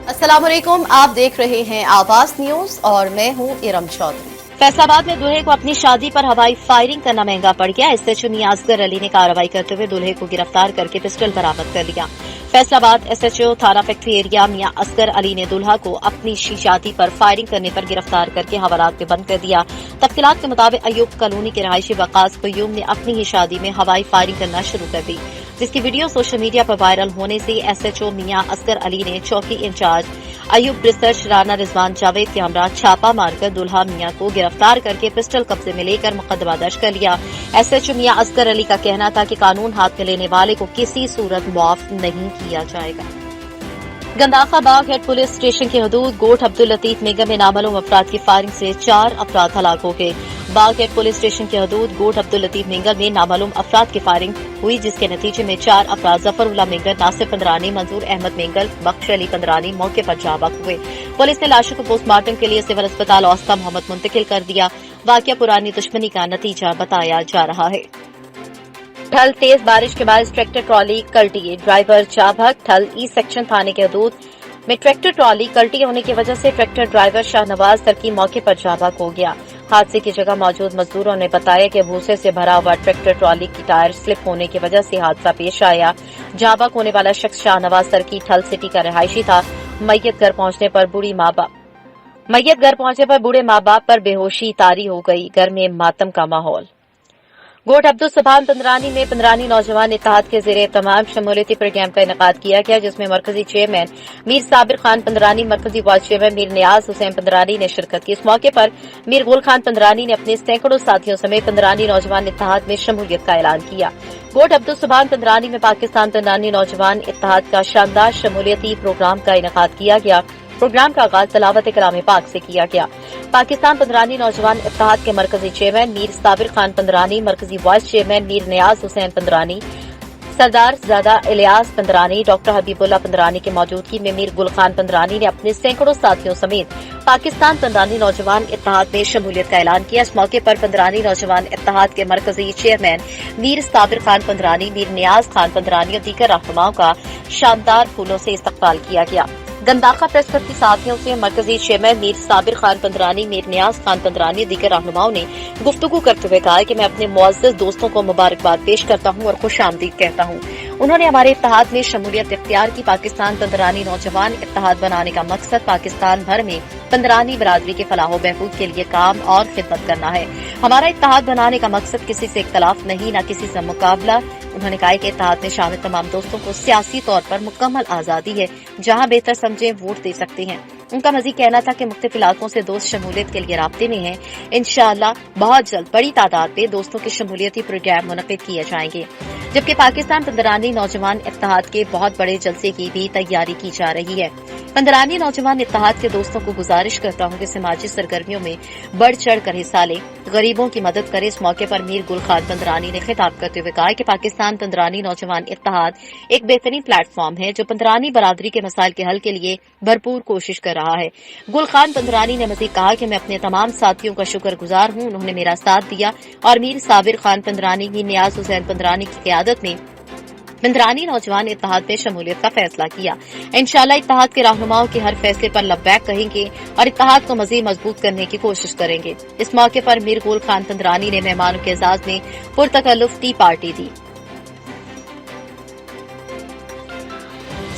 अस्सलाम वालेकुम, आप देख रहे हैं आवाज न्यूज और मैं हूं इरम चौधरी। फैसलाबाद में दूल्हे को अपनी शादी पर हवाई फायरिंग करना महंगा पड़ गया। एसएचओ मियां असगर अली ने कार्रवाई करते हुए दूल्हे को गिरफ्तार करके पिस्टल बरामद कर लिया। फैसलाबाद एसएचओ थाना फैक्ट्री एरिया मियां असगर अली ने दूल्हा को अपनी शादी पर फायरिंग करने पर गिरफ्तार करके हवालात में बंद कर दिया। तफ्सीलात के मुताबिक अयूब कॉलोनी के रहायशी वकास कयूम ने अपनी ही शादी में हवाई फायरिंग करना शुरू कर दी, जिसकी वीडियो सोशल मीडिया पर वायरल होने से एसएचओ मियां असगर अली ने चौकी इंचार्ज अयूब रिसर्च राना रिजवान जावेद के हमरा छापा मारकर दुल्हा मियां को गिरफ्तार करके पिस्टल कब्जे में लेकर मुकदमा दर्ज कर लिया। एसएचओ मियां असगर अली का कहना था कि कानून हाथ में लेने वाले को किसी सूरत मुआफ नहीं किया जाएगा। गंदाखा बाग हेड पुलिस स्टेशन की हदूद गोठ अब्दुल लतीफ मेगम में नामालूम अफराद की फायरिंग से 4 अफराद हलाक हो गए। बाग हेड पुलिस स्टेशन की हदूद गोठ अब्दुल लतीफ मेंगल में नामालूम अफराद की फायरिंग हुई, जिसके नतीजे में 4 अफराद जफरुल्ला मेंगल, नासिर पंदरानी, मंजूर अहमद मेंगल, बख्श अली पंदरानी मौके पर जाबाक हुए। पुलिस ने लाशों को पोस्टमार्टम के लिए सिविल अस्पताल औस्ता मोहम्मद मुंतकिल कर दिया। वाकया पुरानी दुश्मनी का नतीजा बताया जा रहा है। ठल तेज बारिश के बाद ट्रैक्टर ट्रॉली कल्टी, ड्राइवर जाभक। ठल ई सेक्शन थाने के हदूद में ट्रैक्टर ट्रॉली कल्टी होने की वजह से ट्रैक्टर ड्राइवर शाहनवाज सरकी मौके पर जाबाक हो गया। हादसे की जगह मौजूद मजदूरों ने बताया कि भूसे से भरा हुआ ट्रैक्टर ट्रॉली की टायर स्लिप होने की वजह से हादसा पेश आया। जाबाक होने वाला शख्स शाहनवाज सरकी ठल सिटी का रहायशी था। मैयत घर पहुंचने पर बूढ़े माँ बाप पर बेहोशी तारी हो गई। घर में मातम का माहौल। गोठ अब्दुल सुभान पंदरानी में पंदरानी नौजवान इत्तेहाद के जेर तमाम शमूलियती प्रोग्राम का इनेकाद किया गया, जिसमें मरकजी चेयरमैन मीर साबिर खान पंदरानी, मरकजी वाइस चेयरमैन मीर नियाज हुसैन पंदरानी ने शिरकत की। इस मौके पर मीर गुल खान पंदरानी ने अपने सैकड़ों साथियों समेत पंदरानी नौजवान इत्तेहाद में शमूलियत का ऐलान किया। गोठ अब्दुल सुभान पंदरानी में पाकिस्तान पंदरानी नौजवान इत्तेहाद का शानदार शमूलियती प्रोग्राम का इनेकाद किया गया। प्रोग्राम का आगाज तलावत कलाम पाक से किया गया। पाकिस्तान पंदरानी नौजवान इत्तेहाद के मरकजी चेयरमैन मीर साबिर खान पंदरानी, मरकजी वाइस चेयरमैन मीर नियाज हुसैन पंदरानी, सरदार ज़ादा इलियास पंदरानी, डॉक्टर हबीबुल्ला पंदरानी की मौजूदगी में मीर गुल खान पंदरानी ने अपने सैकड़ों साथियों समेत पाकिस्तान पंदरानी नौजवान इत्तेहाद में शमूलियत का ऐलान किया। इस मौके पर पंदरानी नौजवान इत्तेहाद के मरकजी चेयरमैन मीर साबिर खान पंदरानी, मीर नियाज खान पंदरानी और दीगर रहनुमाओं का शानदार फूलों से इस्तकबाल किया गया। गंदाखा प्रेस क्लब के साथियों से मरकजी चेयरमैन मीर साबिर खान पंदरानी, मीर नियाज खान पंदरानी दीगर रहनुमाओं ने गुफ्तगू करते हुए कहा कि मैं अपने मुअज़्ज़ज़ दोस्तों को मुबारकबाद पेश करता हूं और खुश आमदीद कहता हूं। उन्होंने हमारे इत्तेहाद में शमूलियत इख्तियार की। पाकिस्तान पंदरानी नौजवान इत्तेहाद बनाने का मकसद पाकिस्तान भर में पंदरानी बरादरी के फलाह बहबूद के लिए काम और खिदमत करना है। हमारा इत्तेहाद बनाने का मकसद किसी से इख्तलाफ नहीं, न किसी से मुकाबला। उन्होंने कहा कि इत्तेहाद में शामिल तमाम दोस्तों को सियासी तौर पर मुकम्मल आजादी है, जहां बेहतर समझे वोट दे सकते हैं। उनका मजीद कहना था कि मुख्तलिफ इलाकों से दोस्त शमूलियत के लिए राब्ते में हैं। इंशाअल्लाह बहुत जल्द बड़ी तादाद में दोस्तों के शमूलियती प्रोग्राम मुनक़िद किए जाएंगे। जबकि पाकिस्तान पंदरानी नौजवान इत्तेहाद के बहुत बड़े जलसे की भी तैयारी की जा रही है। पंदरानी नौजवान इत्तेहाद के दोस्तों को गुजारिश करता हूं कि समाजी सरगर्मियों में बढ़ चढ़ कर हिस्सा लें, गरीबों की मदद करें। इस मौके पर मीर गुल खान पंदरानी ने खिताब करते हुए कहा कि पाकिस्तान पंदरानी नौजवान इत्तेहाद एक बेहतरीन प्लेटफॉर्म है जो पंदरानी बरादरी के मसाइल के हल के लिए भरपूर कोशिश कर रहा है। गुल खान पंदरानी ने मजीद कहा कि मैं अपने तमाम साथियों का शुक्रगुजार हूं, उन्होंने मेरा साथ दिया और मीर साबिर खान पंदरानी, मीर नियाज हुसैन पंदरानी की क़यादत में पंदरानी नौजवान इत्तेहाद में शमूलियत का फैसला किया। इंशाअल्लाह इत्तेहाद के रहनुमाओं के हर फैसले पर लब्बैक कहेंगे और इत्तेहाद को मजीद मजबूत करने की कोशिश करेंगे। इस मौके पर मीर गुल खान पंदरानी ने मेहमानों के एजाज में पुरतकल्लुफ टी पार्टी दी।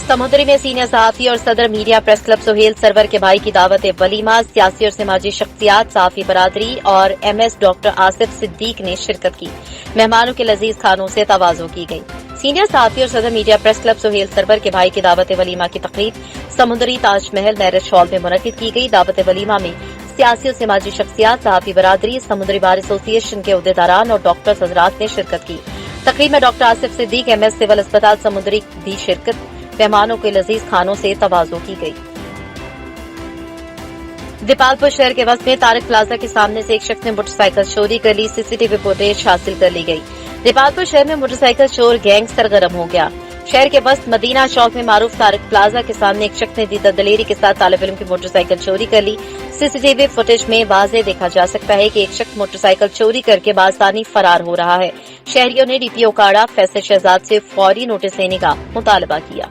समुद्री में सीनियर सहाफी और सदर media press club Suhail Sarwar के भाई की दावत वलीमा, सियासी और समाजी शख्सियात, सहाफी बरादरी और MS डॉक्टर आसिफ सिद्दीक ने शिरकत की। मेहमानों के लजीज खानों से तवाज़ो की गई। सीनियर सहाफी और सदर media press club Suhail Sarwar के भाई की दावत वलीमा की तकरीब समुद्री ताजमहल मैरिज हॉल में मुनक़िद की गई। दावत वलीमा में सियासी और समाजी शख्सियात, सहाफी बरादरी, समुद्री बार एसोसिएशन के उहदेदारान और डॉक्टर हजरात ने शिरकत की। तकरीब में doctor Asif Siddique MS civil अस्पताल समुद्री भी शिरकत। मेहमानों के लजीज खानों से तवाज़ो की गई। दीपालपुर शहर के वस्त में तारिक प्लाजा के सामने से एक शख्स ने मोटरसाइकिल चोरी कर ली। CCTV फुटेज हासिल कर ली गई। दीपालपुर शहर में मोटरसाइकिल चोर गैंग सरगर्म हो गया। शहर के वस्त मदीना चौक में मारूफ तारिक प्लाजा के सामने एक शख्स ने दीदा दलेरी के साथ तालिब इल्म की मोटरसाइकिल चोरी कर ली। CCTV फुटेज में वाज़ेह देखा जा सकता है कि एक शख्स मोटरसाइकिल चोरी करके बासानी फरार हो रहा है। शहरियों ने DPO काड़ा फैसल शहजाद से फौरी नोटिस लेने का मुतालबा किया।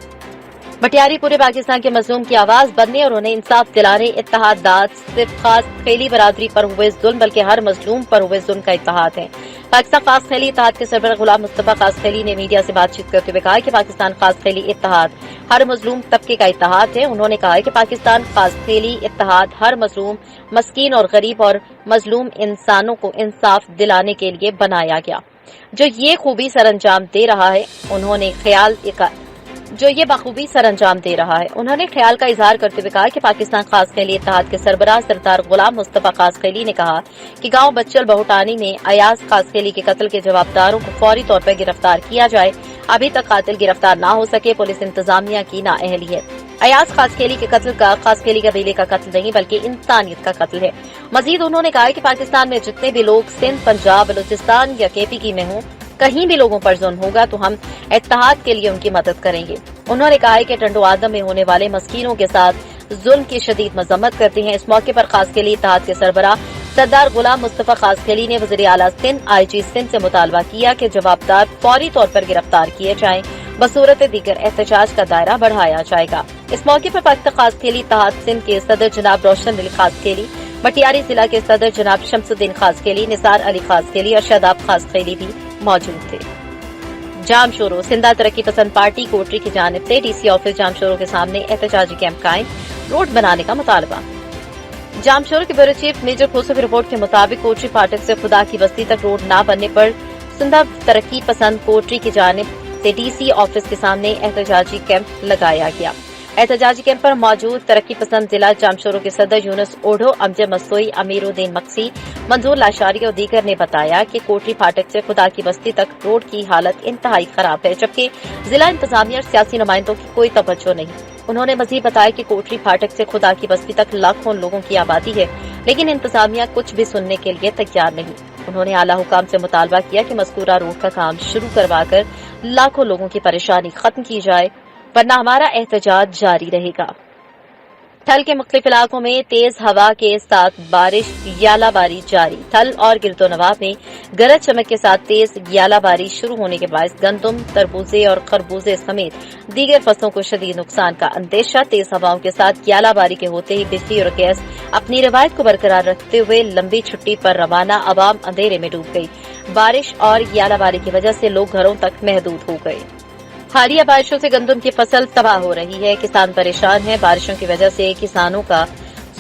मटियारी पूरे पाकिस्तान के मजलूम की आवाज बनने और उन्हें इंसाफ दिलाने इत्तेहाद दाद सिर्फ खास खेली बरादरी पर हुए जुल्म बल्कि हर मजलूम पर हुए जुल्म का इत्तेहाद है। पाकिस्तान खास खेली इत्तेहाद के सरबराह गुलाम मुस्तफा खास खेली ने मीडिया से बातचीत करते हुए कहा कि पाकिस्तान खास खेली इत्तेहाद हर मजलूम तबके का इत्तेहाद है। उन्होंने कहा कि पाकिस्तान खास खेली इत्तेहाद हर मजलूम मस्कीन और गरीब और मजलूम इंसानों को इंसाफ दिलाने के लिए बनाया गया, जो ये बखूबी सर अंजाम दे रहा है। उन्होंने ख्याल का इजहार करते हुए कहा कि पाकिस्तान खास खेली इत्तेहाद के सरबराह सरदार गुलाम मुस्तफा खास खेली ने कहा कि गांव बच्चल बहुटानी में अयाज खास खेली के कत्ल के जवाबदारों को फौरी तौर पर गिरफ्तार किया जाए। अभी तक कातिल गिरफ्तार न हो सके, पुलिस इंतजामिया की नाअहली है। अयाज खास खेली के कत्ल का खास खेली कबीले का कत्ल नहीं बल्कि इंसानियत का कत्ल है। मजीद उन्होंने कहा कि पाकिस्तान में जितने भी लोग सिंध, पंजाब, बलूचिस्तान या केपी में हों, कहीं भी लोगों पर जुल्म होगा तो हम इत्तेहाद के लिए उनकी मदद करेंगे। उन्होंने कहा कि टंडो आदम में होने वाले मस्कीनों के साथ जुल्म की शदीद मजम्मत करते हैं। इस मौके पर खास खेली इत्तेहाद के सरबराह सरदार गुलाम मुस्तफा खास खेली ने वज़ीर आला सिंध IG सिंध से मुतालबा किया कि जवाबदार फौरी तौर पर गिरफ्तार किए जाएं, बसूरत दीगर एहतजाज का दायरा बढ़ाया जाएगा। इस मौके पर पाकिस्तान खास खेली इत्तेहाद सिंध के सदर जनाब रोशन अली खास खेली, मटियारी जिला के सदर जनाब शमसुद्दीन खास खेली, निसार अली खास खेली और शादाब खास खेली भी मौजूद थे। जामशोरो सिंधा तरक्की पसंद पार्टी कोटरी की जानिब से DC ऑफिस जामशोरो के सामने एहतजाजी कैंप कायम, रोड बनाने का मुतालबा। जामशोरो के ब्यूरो चीफ मेजर खोसो की रिपोर्ट के मुताबिक कोटरी फाटक से खुदा की बस्ती तक रोड न बनने पर सिंधा तरक्की पसंद कोटरी की जानिब से DC ऑफिस के सामने एहतजाजी कैंप लगाया गया। एहतजाजी कैंप पर मौजूद तरक्की पसंद जिला जामशोरो के सदर यूनुस ओढ़ो, अमजद मसोई, अमीरुद्दीन मक्सी, मंजूर लाशारी और दीगर ने बताया कि कोटरी फाटक से खुदा की बस्ती तक रोड की हालत इंतहाई खराब है, जबकि जिला इंतजामिया और सियासी नुमाइंदों की कोई तवज्जो नहीं। उन्होंने मजीद बताया कि कोटरी फाटक से खुदा की बस्ती तक लाखों लोगों की आबादी है, लेकिन इंतजामिया कुछ भी सुनने के लिए तैयार नहीं। उन्होंने आला हुकाम से मुतालबा किया कि मज़कूरा रोड का काम शुरू करवाकर लाखों लोगों की परेशानी खत्म की जाए, वरना हमारा एहतजाज जारी रहेगा। थल के मुख्तलिफ इलाकों में तेज हवा के साथ बारिश, यालाबारी जारी। थल और गिरदोनवा में गरज चमक के साथ तेज यालाबारी शुरू होने के बायस गंदम, तरबूजे और खरबूजे समेत दीगर फसलों को शदीद नुकसान का अंदेशा। तेज हवाओं के साथ यालाबारी के होते ही बिजली और गैस अपनी रवायत को बरकरार रखते हुए लंबी छुट्टी पर रवाना, अवाम अंधेरे में डूब गई। बारिश और यालाबारी की वजह से लोग घरों तक महदूद हो गए। हालिया बारिशों से गंदम की फसल तबाह हो रही है, किसान परेशान हैं। बारिशों की वजह से किसानों का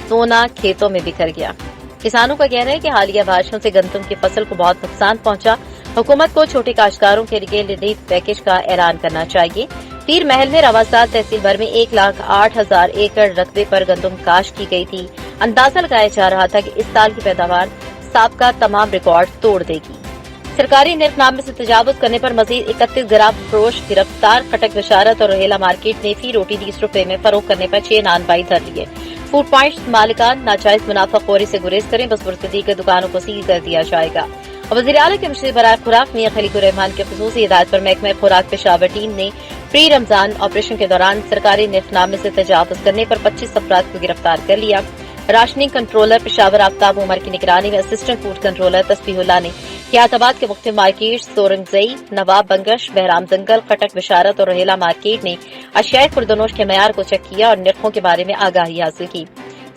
सोना खेतों में बिखर गया। किसानों का कहना है कि हालिया बारिशों से गंदम की फसल को बहुत नुकसान पहुंचा। हुकूमत को छोटे काश्तकारों के लिए रिलीफ पैकेज का ऐलान करना चाहिए। पीर महल में रवासात तहसील भर में 1,08,000 एकड़ रकबे पर गंदम काश्त की गई थी। अंदाजा लगाया जा रहा था कि इस साल की पैदावार साबका तमाम रिकॉर्ड तोड़ देगी। सरकारी निर्खनामे से तजावुज करने पर मजीद 31 ग्राम फरोश गिरफ्तार। खटक बशारत और रहेला मार्केट में फी रोटी 20 रुपए में फरोख्त करने पर 6 नानबाई धर लिए। फूड पॉइंट मालिकान नाजायज मुनाफाखोरी से गुरेज करें, बसुरत दीगर दुकानों को सील कर दिया जाएगा। वज़ीर आला के मुशीर बराए खुराक मियां खलीकुर रहमान के खुसूसी हिदायत पर महकमा खुराक पेशावर टीम ने प्री रमजान ऑपरेशन के दौरान सरकारी निर्खनामे से तजावुज करने पर 25 अफराद को गिरफ्तार कर लिया। राशनिंग कंट्रोलर पेशावर आफ्ताब उमर की निगरानी में असिस्टेंट फूड कंट्रोलर तस्बीहुल्लाह ने हियाताबाद के मुख्तलिफ मार्केट सोरंगजई, नवाब बंगश, बहराम जंगल, खटक बशारत और रहेला मार्केट ने अशियाए खुर्दनोश के मयार को चेक किया और निर्खों के बारे में आगाही हासिल की।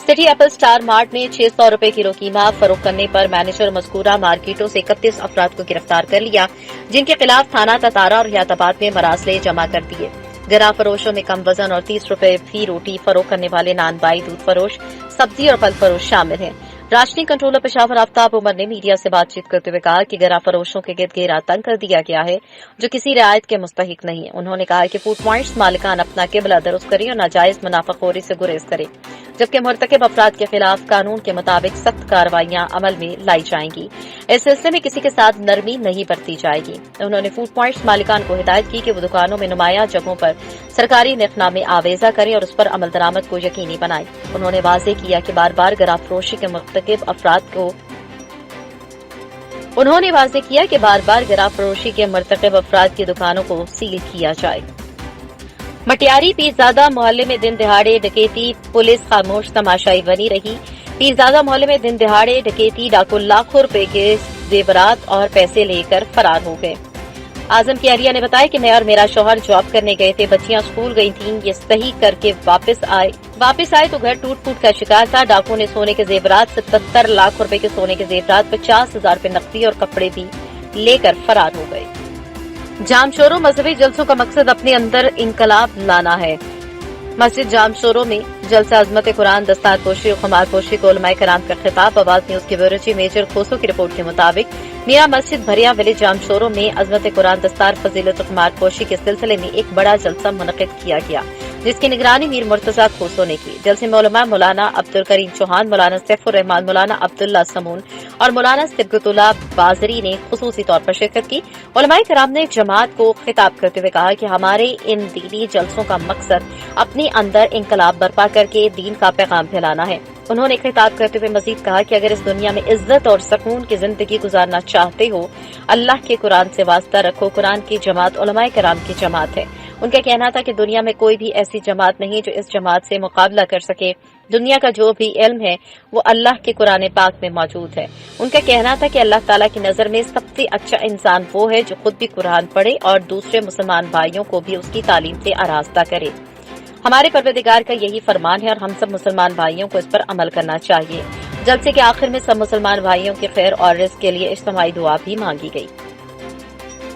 सिटी एप्पल स्टार मार्ट में 600 रुपए किलो कीमा फरोख्त करने पर मैनेजर मज़कूरा मार्केटों से 31 अफराद को गिरफ्तार कर लिया, जिनके खिलाफ थाना ततारा और हियाताबाद में मरासले जमा कर दिए। गरा फरोशों में कम वजन और 30 रुपए फी रोटी फरोख्त करने वाले नानबाई, दूध फरोश, सब्जी और फल फरोश शामिल हैं। राशनिंग कंट्रोलर पेशावर आफ्ताब उमर ने मीडिया से बातचीत करते हुए कहा कि गरा फरोशों के गिर्द घेरा तंग कर दिया गया है, जो किसी रियायत के मुस्तहिक नहीं है। उन्होंने कहा कि फूड पॉइंट्स मालिकान अपना किबला दुरुस्त करें और नाजायज मुनाफाखोरी से गुरेज करें, जबकि मुर्तकिब अफराद के खिलाफ कानून के मुताबिक सख्त कार्रवाइयां अमल में लाई जाएंगी। इस सिलसिले में किसी के साथ नरमी नहीं बरती जाएगी। उन्होंने फूड पॉइंट्स मालिकान को हिदायत की कि वो दुकानों में नुमाया जगहों पर सरकारी निर्खनामे आवेजा करें और उस पर अमल दरामद को यकीनी बनाएं। उन्होंने वाज़ेह किया कि बार बार गराफरोशी के मुर्तकिब अफराद की दुकानों को सील किया जाए। मटियारी पीरजादा मोहल्ले में दिन दिहाड़े डकैती, पुलिस खामोश तमाशाई बनी रही। पीरजादा मोहल्ले में दिन दिहाड़े डकैती, डाकू लाखों रुपए के जेवरात और पैसे लेकर फरार हो गए। आजम की अहलिया ने बताया कि मैं और मेरा शौहर जॉब करने गए थे, बच्चियां स्कूल गई थीं, ये सही करके वापस आए तो घर टूट फूट का शिकार था। डाकुओं ने सोने के जेवरात 77 लाख रुपए के सोने के जेवरात, 50,000 रुपए नकदी और कपड़े भी लेकर फरार हो गए। जाम शोरों मजहबी जलसों का मकसद अपने अंदर इंकलाब लाना है। मस्जिद जाम शोरों में जलसा अजमत कुरान, दस्तार पोशी और खुमार पोशी को उलमाए कराम का खिताब। आवाज न्यूज के ब्यूरो चीफ मेजर खोसो की रिपोर्ट के मुताबिक मियां मस्जिद भरिया विलेज जाम शोरों में अजमत कुरान, दस्तार, फजीलत खुमार पोशी के सिलसिले में एक बड़ा जलसा मुनक़िद किया गया, जिसकी निगरानी मीर मुर्तजा खोसो ने की। जलसे में उलमा मौलाना अब्दुल करीम चौहान, मौलाना सैफुर रहमान, मौलाना अब्दुल्ला समून और मौलाना सिबगतुल्लाह बाजरी ने खुसूसी तौर पर शिरकत की। उलमाए कराम ने जमात को खिताब करते हुए कहा कि हमारे इन दीनी जलसों का मकसद अपने अंदर इंकलाब बर्पा करके दीन का पैगाम फैलाना है। उन्होंने खिताब करते हुए मजीद कहा कि अगर इस दुनिया में इज्जत और सुकून की जिंदगी गुजारना चाहते हो, अल्लाह के कुरान से वास्ता रखो। कुरान की जमात उलमाए कराम की जमात है। उनका कहना था कि दुनिया में कोई भी ऐसी जमात नहीं जो इस जमात से मुकाबला कर सके। दुनिया का जो भी इल्म है वो अल्लाह के कुरान पाक में मौजूद है। उनका कहना था कि अल्लाह ताला की नजर में सबसे अच्छा इंसान वो है जो खुद भी कुरान पढ़े और दूसरे मुसलमान भाइयों को भी उसकी तालीम से आरास्ता करे। हमारे परवरदिगार का यही फरमान है और हम सब मुसलमान भाइयों को इस पर अमल करना चाहिए। जलसे के आखिर में सब मुसलमान भाइयों के खैर और रिज़्क़ के लिए इज्तिमाई दुआ भी मांगी गई।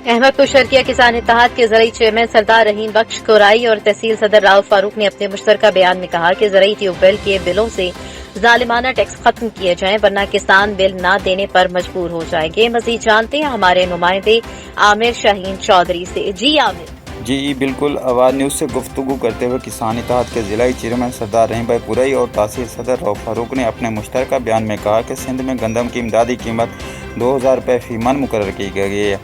अहमदपुर शर्किया किसान इत्तेहाद के ज़राई चेयरमैन सरदार रहीम बख्श कोराई और तहसील सदर राव फारूक ने अपने मुश्तरका बयान में कहा कि ज़राई ट्यूबवेल के बिलों से जालिमाना टैक्स खत्म किए जाएं, वरना किसान बिल न देने पर मजबूर हो जाएंगे। मजीद जानते हैं हमारे नुमाइंदे आमिर शाहीन चौधरी से। जी आमिर। जी बिल्कुल, आवाज़ न्यूज़ से गुफ्तगू करते हुए किसान इत्तेहाद के ज़िला चेयरमैन सरदार रहीम भाई पुरई और तहसील सदर राव फारूक ने अपने मुश्तरका बयान में कहा कि सिंध में गंदम की इमदादी कीमत 2000 रुपये फी मन मुकर्रर की गई है।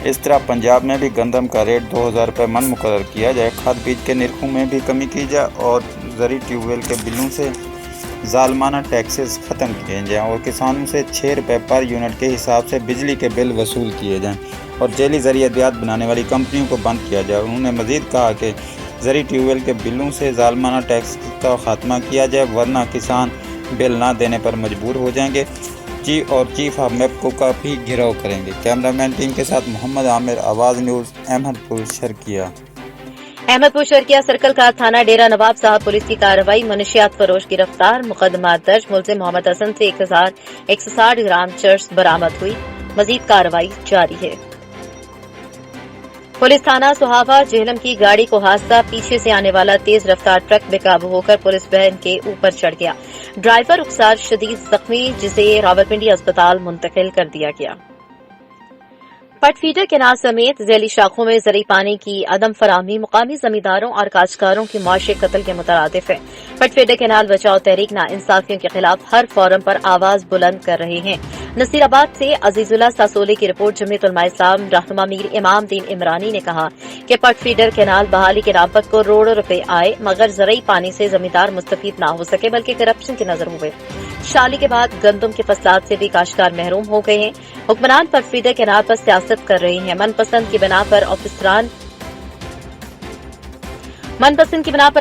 इस तरह पंजाब में भी गंदम का रेट 2000 रुपये मन मुकर्रर किया जाए। खाद बीज के निरखों में भी कमी की जाए और ज़री ट्यूबवेल के बिलों से जालमाना टैक्सेस ख़त्म किए जाएँ और किसानों से 6 रुपये पर यूनिट के हिसाब से बिजली के बिल वसूल किए जाएँ और जेली ज़रिए अद्वियात बनाने वाली कंपनियों को बंद किया जाए। उन्होंने मज़ीद कहा कि ज़री ट्यूबवेल के बिलों से जालमाना टैक्स का खात्मा किया जाए, वरना किसान बिल ना देने पर मजबूर हो जाएंगे और चीफ ऑफ मैपको का भी घिराव करेंगे। कैमरामैन टीम के साथ मोहम्मद आमिर, आवाज़ न्यूज़, अहमदपुर शर्किया। अहमदपुर शर्किया सर्कल का थाना डेरा नवाब साहब पुलिस की कार्रवाई, मनशियात फरोश गिरफ्तार, मुकदमा दर्ज। मुलजिम मोहम्मद हसन से 1160 ग्राम चर्स बरामद हुई। मजीद कार्रवाई जारी है। पुलिस थाना सुहावा जेहलम की गाड़ी को हादसा, पीछे से आने वाला तेज रफ्तार ट्रक बेकाबू होकर पुलिस वैन के ऊपर चढ़ गया। ड्राइवर रुखसार शदीद जख्मी, जिसे रावलपिंडी अस्पताल मुंतकिल कर दिया गया। पटफीडर केनाल समेत झैली शाखों में ज़रूरी पानी की अदम फराहमी मुकामी जमींदारों और काश्तकारों की मुआशी कत्ल के मुतरादिफ है। पटफीडर केनाल बचाओ तहरीक नाइंसाफियों के खिलाफ हर फोरम पर आवाज बुलंद कर रहे हैं। नसीराबाद से अजीजुल्लाह सासोली की रिपोर्ट। जमीयत उलमा इस्लाम रहनुमा मीर इमाम दीन इमरानी ने कहा कि पटफीडर केनाल बहाली के नाम पर करोड़ों रुपए आए, मगर ज़रूरी पानी से जमींदार मुस्तफीद न हो सके बल्कि करप्शन की नजर हुए। शाली के बाद गंदम के फसाद से भी काश्तकार महरूम हो गए हैं। हुक्मरान पटफीडर केनाल पर सियासत कर रहे हैं। मनपसंद की बिना पर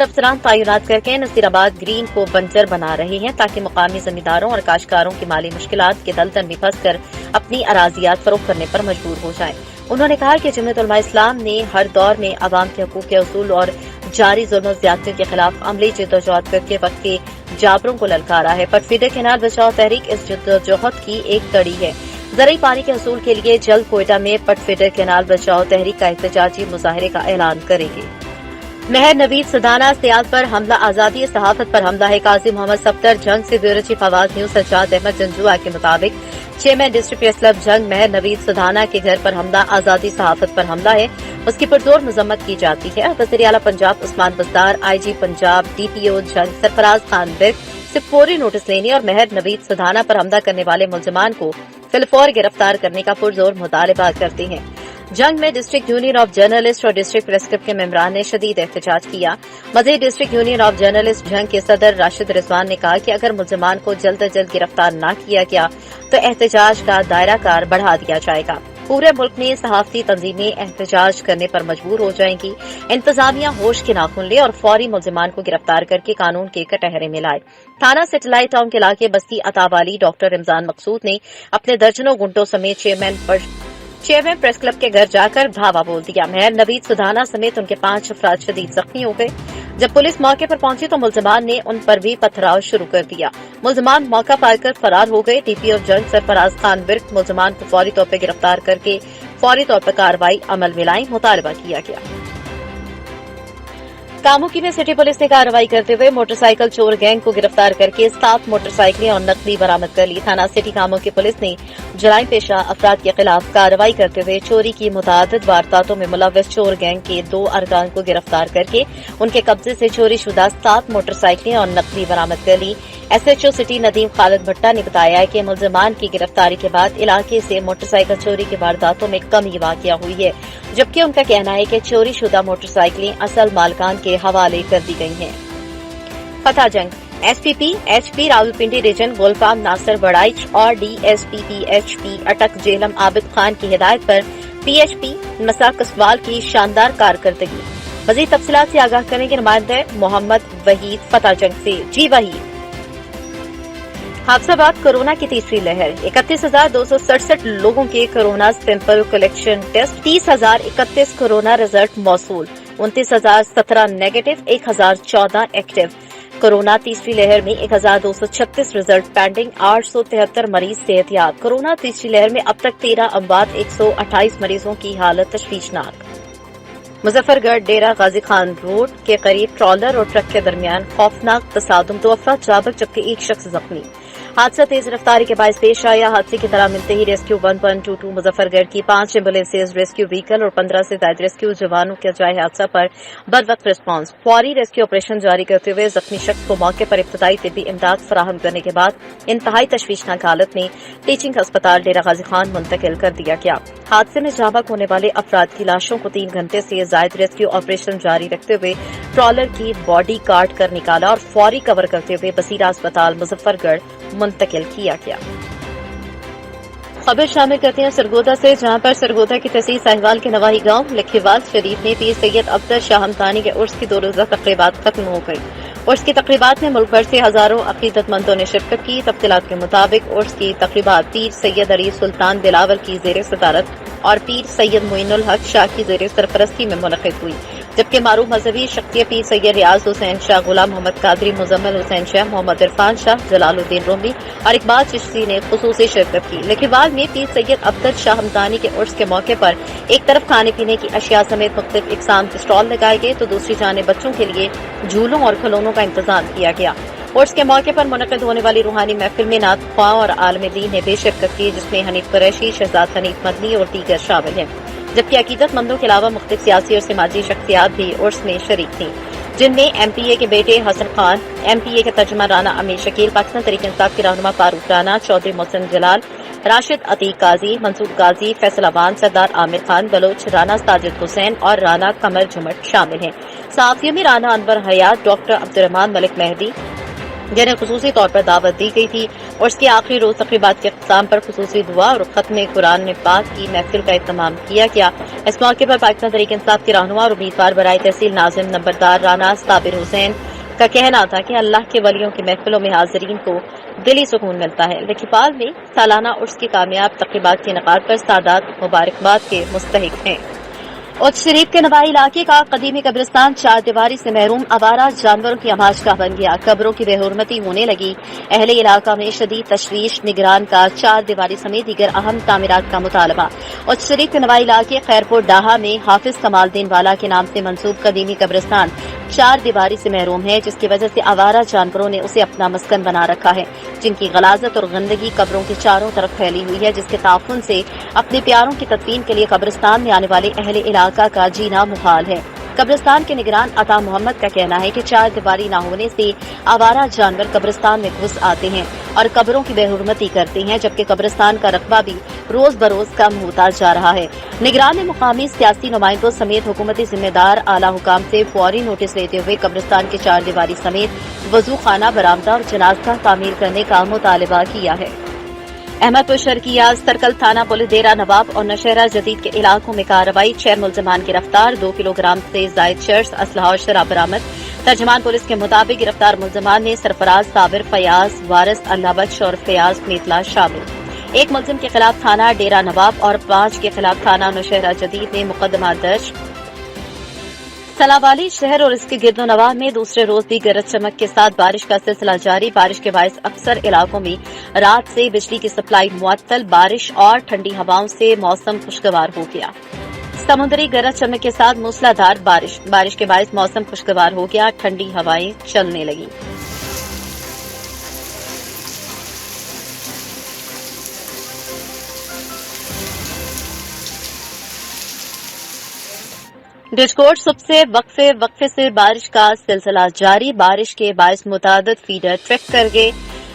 अफसरान तैनात करके नसीराबाद ग्रीन को बंजर बना रहे हैं, ताकि मुकामी जमींदारों और काश्तकारों की माली मुश्किलात के दलदल में फंसकर अपनी अराजियात फरोख्त करने पर मजबूर हो जाएं। उन्होंने कहा कि जमीयत उलमा इस्लाम ने हर दौर में अवाम के हकूक के उसूल और जारी जुल्म ज़्यादतियों के खिलाफ अमली जद्दोजहद करके वक्त के जाबरों को ललकारा है। पटफीडर केनाल बचाओ तहरीक इस जद्दोजहद की एक कड़ी है। ज़रूरी पानी के हसूल के लिए जल्द कोयटा में पटफीडर केनाल बचाओ तहरीक का एहतजाजी मुजाहरे का ऐलान करेंगे। महर नवीद सदाना सियाद पर हमला, आजादी सहाफत पर हमला है। काजी मोहम्मद सफ्तर जंग से ब्यूरो चीफ आवाज न्यूज सज्जाद अहमद जंजुआ के मुताबिक चेयरमैन डिस्ट्रिक्ट प्रेस क्लब जंग महर नवीद सदाना के घर पर हमला, आजादी सहाफत पर हमला है, उसकी पुरजोर मजम्मत की जाती है। वज़ीर आला पंजाब उस्मान बज़दार, IG पंजाब DPO जंग सरफराज खान बिर्क से फौरी नोटिस लेने और महर नवीद सदाना पर हमला करने वाले मुलजमान को फिलफौर गिरफ्तार करने का पुरजोर मुतालबा करते हैं। जंग में डिस्ट्रिक्ट यूनियन ऑफ जर्नलिस्ट और डिस्ट्रिक्ट प्रेस क्लब के मेंबरान ने शदीद एहतजाज किया। मज़ीद डिस्ट्रिक्ट यूनियन ऑफ जर्नलिस्ट जंग के सदर राशिद रिजवान ने कहा कि अगर मुलजमान को जल्द अज जल्द गिरफ्तार न किया गया तो एहतजाज का दायरा कार बढ़ा दिया जाएगा। पूरे मुल्क में सहाफती तंजीमें एहतजाज करने पर मजबूर हो जाएंगी। इंतजामिया होश के नाखून ले और फौरी मुलजमान को गिरफ्तार करके कानून के कटहरे में लाए। थाना सेटेलाइट टाउन के इलाके बस्ती अतावाली डॉक्टर रमजान मकसूद ने अपने दर्जनों गुंडों समेत चेयरमैन चेयरमैन प्रेस क्लब के घर जाकर धावा बोल दिया। मेयर नवीद सुधाना समेत उनके 5 अफराद शदीद जख्मी हो गए। जब पुलिस मौके पर पहुंची तो मुलजमान ने उन पर भी पथराव शुरू कर दिया। मुलजमान मौका पाकर फरार हो गए। डीपीओ जंग सरफराज खान विर्क मुलजमान को फौरी तौर पर गिरफ्तार करके फौरी तौर पर कार्रवाई अमल में लाई मुतालबा किया गया। कामुकी में सिटी पुलिस ने कार्रवाई करते हुए मोटरसाइकिल चोर गैंग को गिरफ्तार करके 7 मोटरसाइकिलें और नकदी बरामद कर ली। थाना सिटी कामुकी पुलिस ने जराइम पेशा अफराद के खिलाफ कार्रवाई करते हुए चोरी की मुतअद्दिद वारदातों में मुलव्वस चोर गैंग के 2 अरकान को गिरफ्तार करके उनके कब्जे से चोरी शुदा 7 मोटरसाइकिलें और नकदी बरामद कर ली। एसएचओ सिटी नदीम खालिद भट्टा ने बताया है कि मुलजमान की गिरफ्तारी के बाद इलाके से मोटरसाइकिल चोरी की वारदातों में कमी वाक़या हुई है, जबकि उनका कहना है कि चोरी शुदा मोटरसाइकिलें असल मालकान के हवाले कर दी गई हैं। फतह जंग एसपीपी एचपी रावलपिंडी रीजन गुलफाम नासिर बड़ाइच और डीएसपीपीएचपी अटक जेलम आबिद खान की हिदायत पर पीएचपी मसाक कसवाल की शानदार कारकर्दगी। मजीद तफसीलात से आगाह करेंगे नुमाइंदे मोहम्मद वहीद फतह जंग से। जी वहीद। हादसा बाद कोरोना की तीसरी लहर। 31,267 लोगों के corona sample collection test, 30,031 corona result मौसूल, 29,017 नेगेटिव, 1,014 एक्टिव। कोरोना तीसरी लहर में 1,236 रिजल्ट पेंडिंग, 873 मरीज से एहतियात। कोरोना तीसरी लहर में अब तक 13 अमवात, 128 मरीजों की हालत तशवीशनाक। मुजफ्फरगढ़ डेरा गाजी खान रोड के करीब ट्रॉलर और ट्रक के दरमियान खौफनाक तसादुम, 2 अफराद जाबक जबकि 1 शख्स जख्मी। हादसा तेज रफ्तारी के बायस पेश आया। हादसे की तला मिलते ही रेस्क्यू 1122 मुजफ्फरगढ़ की 5 एम्बुलेंसेज, रेस्क्यू व्हीकल और 15 से ज्यादा रेस्क्यू जवानों के जाए हादसा पर बर वक्त रिस्पांस, फौरी रेस्क्यू ऑपरेशन जारी करते हुए जख्मी शख्स को मौके पर इब्तदाई तिब्बी इमदाद फराहम करने के बाद इंतहाई तशवीशनाक हालत में टीचिंग अस्पताल डेरा गाजी खान मुंतकिल कर दिया गया। हादसे में जाबक होने वाले अफराद की लाशों को 3 घंटे से जायद रेस्क्यू ऑपरेशन जारी रखते हुए ट्रॉलर की बॉडी काट कर निकाला और फौरी कवर करते हुए बसीरा अस्पताल मुजफ्फरगढ़ मुंतकिल किया गया। खबर शामिल करते हैं सरगोदा से, जहां पर सरगोदा की तहसील साहिवाल के नवाही गांव लखीवाल शरीफ में पीर सैयद अब्दुल शाह हमदानी के उर्स की 2 रोजा तकरीबात खत्म हो गई। उर्स की तकरीबात में मुल्क भर से हजारों अकीदतमंदों ने शिरकत की। तफसीलात के मुताबिक उर्स की तकरीबात पीर सैयद अली सुल्तान दिलावर की जेर सदारत और पीर सैयद मोइनुल हक शाह की जेर सरपरस्ती में मुनक़िद हुई, जबकि मारूफ मजहबी शख्सियत पीर सैयद रियाज हुसैन शाह, गुलाम मोहम्मद कादरी, मुजम्मिल हुसैन शाह, मोहम्मद इरफान शाह, जलालुद्दीन रूमी और इकबाल चिश्ती ने खुसूसी शिरकत की। लखीवाल में पीर सैयद अब्दुल शाह हमदानी के उर्स के मौके पर एक तरफ खाने पीने की अशिया समेत मुख्तलिफ इकसाम के स्टॉल लगाए गए तो दूसरी जानिब बच्चों के लिए झूलों और खिलौनों का इंतजाम किया गया। उर्स के मौके पर मुनक़िद होने वाली रूहानी महफिल में नात ख्वां और आलम दीन ने भी शिरकत की, जिसमें हनीफ कुरैशी, शहजाद हनीफ मदनी और दीगर शामिल हैं, जबकि अकीदतमंदों के अलावा मुख्तलिफ सियासी और समाजी शख्सियात भी उर्स में शरीक थीं, जिनमें एमपीए के बेटे हसन खान, एमपीए के तर्जुमान राना अमीर शकील, पाकिस्तान तहरीक इंसाफ के रहनुमा फारूक राना, चौधरी मोहसिन जलाल, राशिद अतीक गाजी, मंसूर गाजी, फैसल अवान, सरदार आमिर खान बलोच, राना साजिद हुसैन और राना कमर जुमट शामिल हैं। साथियों में राना अनवर हयात, डॉक्टर अब्दुर्रहमान मलिक मेहदी, जिन्हें खुसूसी तौर पर दावत दी गई थी, और इसके आखिरी रोज तकरीबात के इख्तिताम पर खुसूसी दुआ और खत्म कुरान पाक की महफिल का इत्तमाम किया गया। इस मौके पर पाकिस्तान तहरीक इंसाफ के रहनुमा और उम्मीदवार बराए तहसील नाजिम नंबरदार राना साबिर हुसैन का कहना था कि अल्लाह के वलियों की महफिलों में हाजिरीन को दिली सुकून मिलता है। लखीवाल में सालाना उर्स की कामयाब तकरीबात के इनेकाद पर सादात मुबारकबाद के मुस्तहिक हैं। उच्च शरीफ के नवाही इलाके का कदीमी कब्रिस्तान 4 दीवारी से महरूम आवारा जानवरों की आमाजगाह बन गया। कब्रों की बेहुरमती होने लगी। अहले इलाका में शदीद तशवीश, निगरान का 4 दीवारी समेत दीगर अहम तामीरात का मुतालबा। उच्च शरीफ के नवाही इलाके खैरपुर डाहा में हाफिज कमालदीन वाला के नाम से मंसूब कदीमी कब्रिस्तान 4 दीवारी से महरूम है, जिसकी वजह से आवारा जानवरों ने उसे अपना मस्कन बना रखा है, जिनकी गलाजत और गंदगी कब्रों के चारों तरफ फैली हुई है, जिसके ताफुन से अपने प्यारों की तदफीन के लिए कब्रिस्तान में आने वाले अहले इलाका का जीना मुहाल है। कब्रिस्तान के निगरान अता मोहम्मद का कहना है कि 4 दीवारी न होने से आवारा जानवर कब्रिस्तान में घुस आते हैं और कब्रों की बेहुरमती करते हैं, जबकि कब्रिस्तान का रकबा भी रोज बरोज कम होता जा रहा है। निगरान ने मुकामी सियासी नुमाइंदों समेत हुकूमती जिम्मेदार आला हुकाम से फौरी नोटिस लेते हुए कब्रिस्तान के 4 दीवारी समेत वजू खाना, बरामदा और जनाज़गाह तामीर करने का मुतालबा किया है। अहमदपुर शर्किया सर्कल थाना पुलिस डेरा नवाब और नौशहरा जदीद के इलाकों में कार्रवाई। 6 मुलजमान गिरफ्तार, 2 किलोग्राम से जायद शर्ट्स, असलहा और शराब बरामद। तर्जमान पुलिस के मुताबिक गिरफ्तार मुलजमान में सरफराज, साबिर, फयाज, वारिस, अल्लाह बख्श और फयाज मेतला शामिल। ایک ملزم کے خلاف تھانہ ڈیرہ نواب اور 5 کے خلاف تھانہ نوشہرہ جدید میں مقدمہ درج۔ سلاوالی شہر اور اس کے گرد و نواح میں دوسرے روز بھی گرج چمک کے ساتھ بارش کا سلسلہ جاری۔ بارش کے باعث اکثر علاقوں میں رات سے بجلی کی سپلائی معطل۔ بارش اور ٹھنڈی ہواؤں سے موسم خوشگوار ہو گیا۔ سمندری گرج چمک کے ساتھ موسلادھار بارش کے باعث موسم خوشگوار ہو گیا، ٹھنڈی ہوائیں چلنے لگیں۔ ڈچکوٹ صبح سے وقفے سے بارش کا سلسلہ جاری۔ بارش کے باعث متعدد فیڈر ٹرک کر گئے،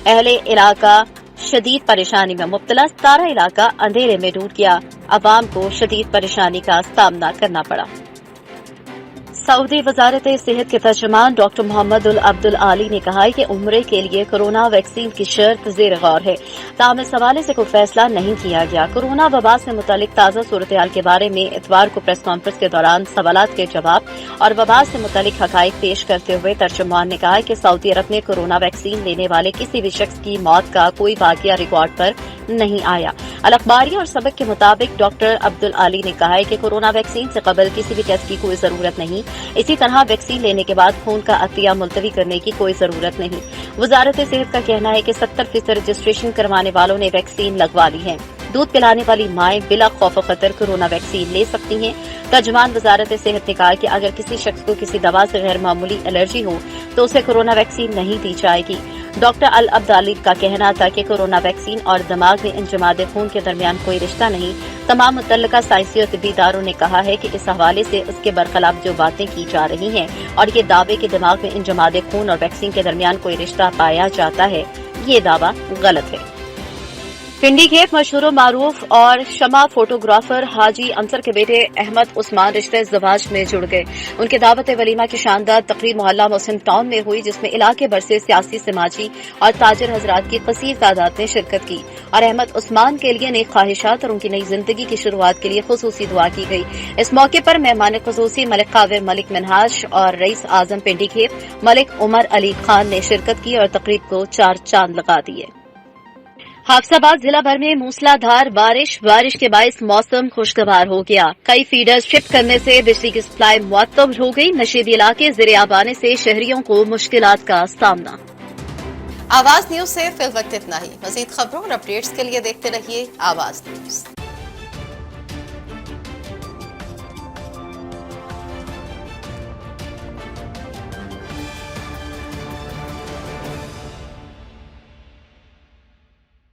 اہل علاقہ شدید پریشانی میں مبتلا۔ سارا علاقہ اندھیرے میں ڈوب گیا، عوام کو شدید پریشانی کا سامنا کرنا پڑا۔ سعودی وزارت صحت کے ترجمان ڈاکٹر محمد العبد العالی نے کہا کہ عمرے کے لیے کورونا ویکسین کی شرط زیر غور ہے، تاہم اس حوالے سے کوئی فیصلہ نہیں کیا گیا۔ کورونا وبا سے متعلق تازہ صورتحال کے بارے میں اتوار کو پریس کانفرنس کے دوران سوالات کے جواب اور وبا سے متعلق حقائق پیش کرتے ہوئے ترجمان نے کہا کہ سعودی عرب میں کورونا ویکسین لینے والے کسی بھی شخص کی موت کا کوئی واقعہ ریکارڈ پر نہیں آیا۔ الاخباری اور سبق کے مطابق ڈاکٹر عبد العالی نے کہا کہ کورونا ویکسین سے قبل کسی بھی ٹیسٹ کی کوئی ضرورت نہیں، اسی طرح ویکسین لینے کے بعد خون کا عطیہ ملتوی کرنے کی کوئی ضرورت نہیں۔ وزارت صحت کا کہنا ہے کہ 70% رجسٹریشن کروانے والوں نے ویکسین لگوا لی ہے۔ دودھ پلانے والی مائیں بلا خوف و خطر کورونا ویکسین لے سکتی ہیں۔ ترجمان وزارت صحت نے کہا کہ اگر کسی شخص کو کسی دوا سے غیر معمولی الرجی ہو تو اسے کورونا ویکسین نہیں دی جائے گی۔ ڈاکٹر العبد العالی کا کہنا تھا کہ کورونا ویکسین اور دماغ میں انجماد خون کے درمیان کوئی رشتہ نہیں۔ تمام متعلقہ سائنسی اور طبی اداروں نے کہا ہے کہ اس حوالے سے اس کے برخلاف جو باتیں کی جا رہی ہیں اور یہ دعوے کہ دماغ میں انجماد خون اور ویکسین کے درمیان کوئی رشتہ پایا جاتا ہے، یہ دعویٰ غلط ہے۔ پنڈی کے مشہور و معروف اور شمع فوٹوگرافر حاجی انصر کے بیٹے احمد عثمان رشتے زواج میں جڑ گئے۔ ان کے دعوت ولیمہ کی شاندار تقریب محلہ محسن ٹاؤن میں ہوئی، جس میں علاقے بھر سے سیاسی، سماجی اور تاجر حضرات کی کثیر تعداد نے شرکت کی اور احمد عثمان کے لیے نیک خواہشات اور ان کی نئی زندگی کی شروعات کے لیے خصوصی دعا کی گئی۔ اس موقع پر مہمان خصوصی ملک قاور ملک منہاج اور رئیس اعظم پنڈی کے ملک عمر علی خان نے شرکت کی اور تقریب کو 4 چاند لگا دیے۔ حافظ آباد ضلع بھر میں موسلادھار بارش کے باعث موسم خوشگوار ہو گیا۔ کئی فیڈر شفٹ کرنے سے بجلی کی سپلائی معطل ہو گئی۔ نشیبی علاقے زیر آب آنے سے شہریوں کو مشکلات کا سامنا۔ آواز نیوز سے فی الوقت اتنا ہی۔ مزید خبروں اور اپڈیٹس کے لیے دیکھتے رہیے آواز نیوز۔